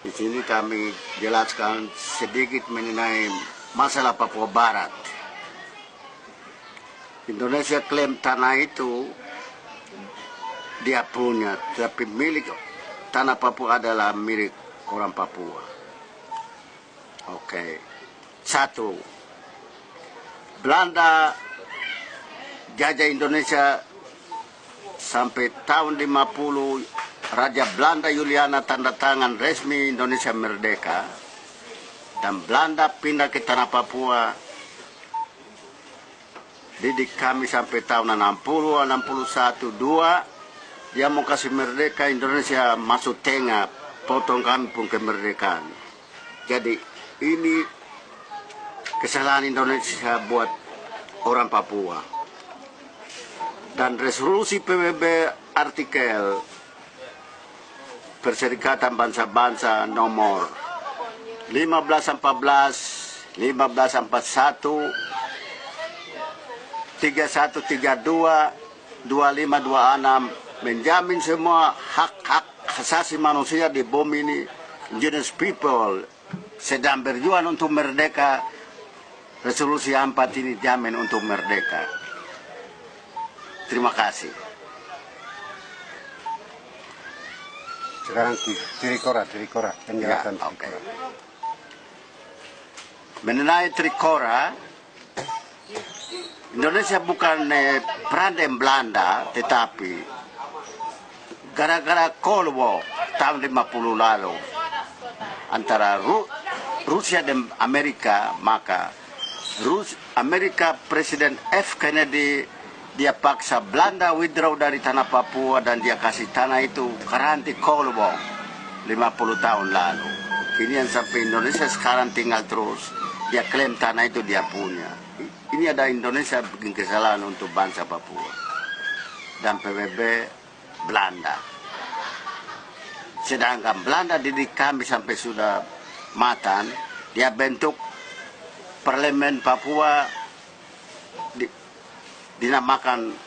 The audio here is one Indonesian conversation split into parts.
Di sini kami jelaskan sedikit mengenai masalah Papua Barat. Indonesia klaim tanah itu dia punya, tapi milik tanah Papua adalah milik orang Papua. Oke. Satu, Belanda jajah Indonesia sampai tahun 50. Raja Belanda Juliana tanda tangan resmi Indonesia merdeka, dan Belanda pindah ke tanah Papua. Didik kami sampai tahun 60, 61, 2 dia mau kasih merdeka, Indonesia masuk tengah, potong kami pun kemerdekaan. Jadi ini kesalahan Indonesia buat orang Papua. Dan resolusi PBB artikel Perserikatan Bangsa-Bangsa nomor 1514, 1541, 3132, 2526 menjamin semua hak-hak asasi manusia di bumi ini. Indigenous people sedang berjuang untuk merdeka. Resolusi 4 ini jamin untuk merdeka. Terima kasih. Sekarang Trikora penjelasan Ya, Trikora. Mengenai Trikora, Indonesia bukan perantai Belanda, tetapi gara-gara Cold War tahun 50 lalu antara Rusia dan Amerika, maka Amerika Presiden F. Kennedy dia paksa Belanda withdraw dari tanah Papua dan dia kasih tanah itu karanti Cold War 50 tahun lalu. Ini yang sampai Indonesia sekarang tinggal terus. Dia klaim tanah itu dia punya. Ini ada Indonesia bikin kesalahan untuk bangsa Papua dan PBB Belanda. Sedangkan Belanda didik kami sampai sudah matang, dia bentuk parlemen Papua dinamakan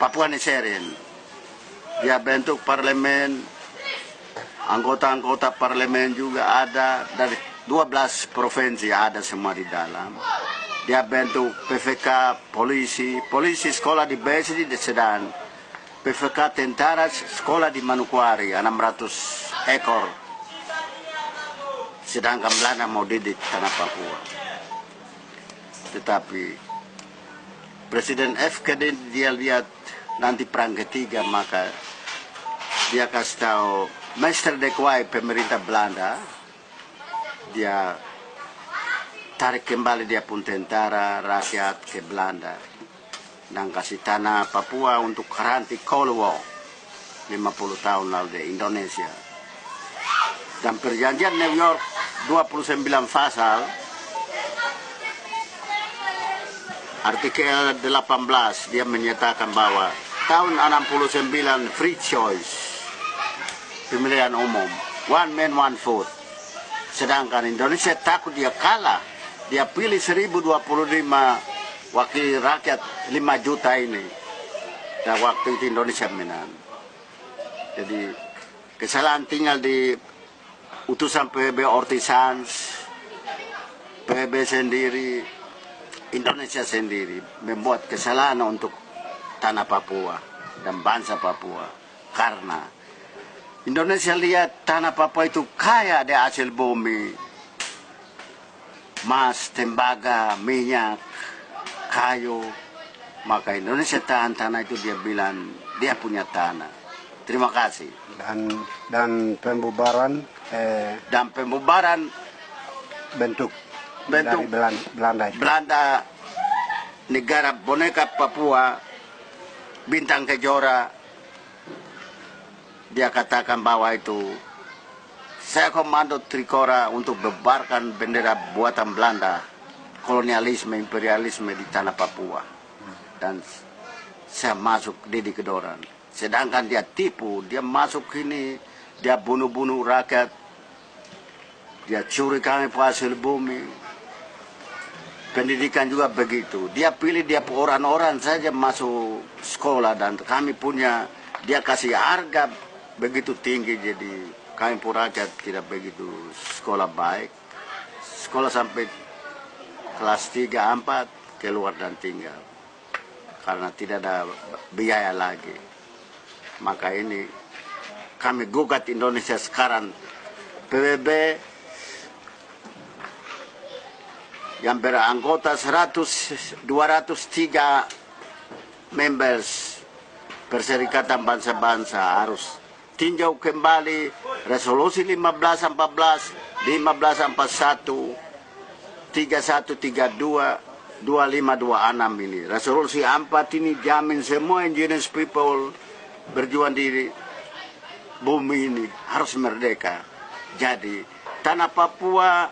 Papua Nusantara. Dia bentuk parlemen, anggota-anggota parlemen juga ada dari 12 provinsi, ada semua di dalam. Dia bentuk PVK, polisi sekolah di Besi di Sedan, PVK tentara sekolah di Manokwari 600 ekor. Sedangkan Belanda mau didik tanah Papua. Tetapi Presiden F. Kennedy dia lihat nanti perang ketiga, maka dia kasih tahu Mr. de Klerk pemerintah Belanda, dia tarik kembali dia pun tentara rakyat ke Belanda dan kasih tanah Papua untuk karanti Cold War 50 tahun lalu di Indonesia. Dan perjanjian New York 29 pasal artikel 18 dia menyatakan bahwa tahun 69 free choice, pemilihan umum, one man one vote. Sedangkan Indonesia takut dia kalah, dia pilih 1025 wakil rakyat 5 juta ini, dan waktu itu Indonesia menang. Jadi kesalahan tinggal di utusan PBB Ortisans, PBB sendiri, Indonesia sendiri membuat kesalahan untuk tanah Papua dan bangsa Papua. Karena Indonesia lihat tanah Papua itu kaya di hasil bumi, emas, tembaga, minyak, kayu. Maka Indonesia tahan tanah itu, dia bilang dia punya tanah. Terima kasih. Dan pembubaran bentuk dari Belanda itu. Belanda, negara boneka Papua, Bintang Kejora, dia katakan bahwa itu saya komando Trikora untuk bebarkan bendera buatan Belanda, kolonialisme, imperialisme di tanah Papua. Dan saya masuk Didi Kedoran. Sedangkan dia tipu, dia masuk ini, dia bunuh-bunuh rakyat, dia curi kami hasil bumi. pendidikan juga begitu. Dia pilih dia orang-orang saja masuk sekolah dan kami punya dia kasih harga begitu tinggi jadi kami pun rakyat tidak begitu sekolah baik. Sekolah sampai kelas 3, 4 keluar dan tinggal karena tidak ada biaya lagi. Maka ini kami gugat Indonesia sekarang PBB yang beranggota 203 members Perserikatan Bangsa-Bangsa harus tinjau kembali resolusi 1514, 1541, 3132, 2526 ini. Resolusi 4 ini jamin semua indigenous people berjuang di bumi ini harus merdeka. Jadi tanah Papua,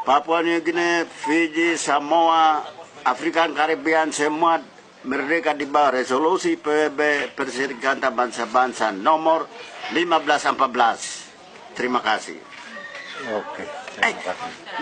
Papua New Guinea, Fiji, Samoa, Afrika Karibian semua merdeka di bawah resolusi PBB Perserikatan Bangsa-Bangsa nomor 1514. Terima kasih. Oke, terima kasih.